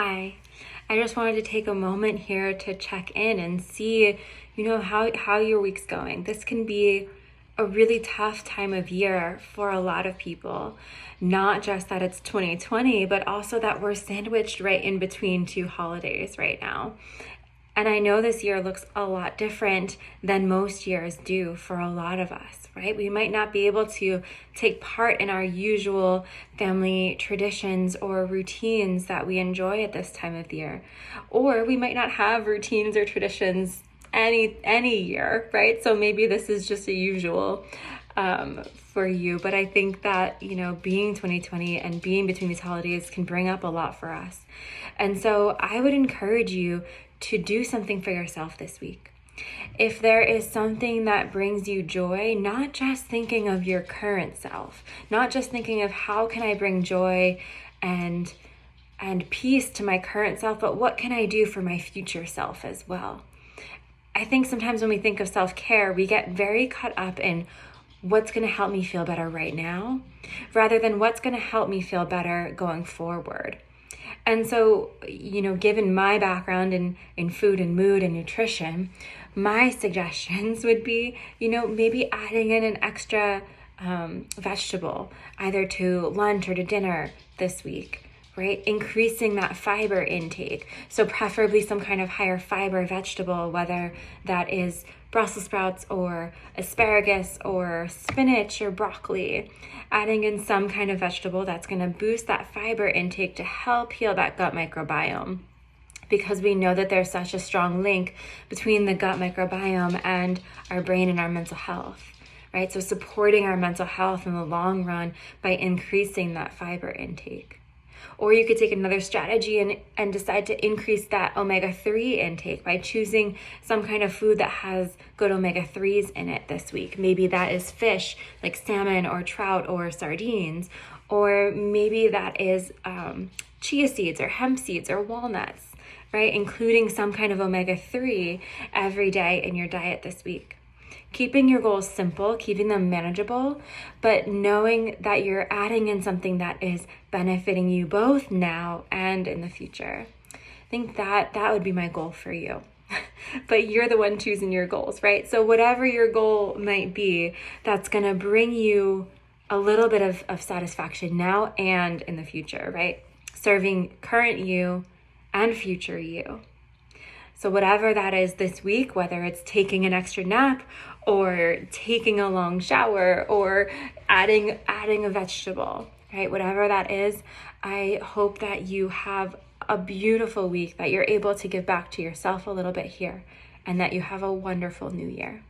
Hi, I just wanted to take a moment here to check in and see, how your week's going. This can be a really tough time of year for a lot of people. Not just that it's 2020, but also that we're sandwiched right in between two holidays right now. And I know this year looks a lot different than most years do for a lot of us, right? We might not be able to take part in our usual family traditions or routines that we enjoy at this time of the year. Or we might not have routines or traditions any year, right? So maybe this is just a usual for you. But I think that, being 2020 and being between these holidays can bring up a lot for us. And so I would encourage you to do something for yourself this week. If there is something that brings you joy, not just thinking of your current self, not just thinking of how can I bring joy and peace to my current self, but what can I do for my future self as well? I think sometimes when we think of self-care, we get very caught up in what's going to help me feel better right now, rather than what's going to help me feel better going forward. And so, given my background in food and mood and nutrition, my suggestions would be, maybe adding in an extra vegetable, either to lunch or to dinner this week, right? Increasing that fiber intake. So preferably some kind of higher fiber vegetable, whether that is Brussels sprouts or asparagus or spinach or broccoli. Adding in some kind of vegetable that's going to boost that fiber intake to help heal that gut microbiome. Because we know that there's such a strong link between the gut microbiome and our brain and our mental health, right? So supporting our mental health in the long run by increasing that fiber intake. Or you could take another strategy and decide to increase that omega-3 intake by choosing some kind of food that has good omega-3s in it this week. Maybe that is fish, like salmon or trout or sardines. Or maybe that is chia seeds or hemp seeds or walnuts, right? Including some kind of omega-3 every day in your diet this week. Keeping your goals simple, keeping them manageable, but knowing that you're adding in something that is benefiting you both now and in the future. I think that would be my goal for you. But you're the one choosing your goals, right? So whatever your goal might be, that's going to bring you a little bit of satisfaction now and in the future, right? Serving current you and future you. So whatever that is this week, whether it's taking an extra nap or taking a long shower or adding a vegetable, right? Whatever that is, I hope that you have a beautiful week, that you're able to give back to yourself a little bit here, and that you have a wonderful new year.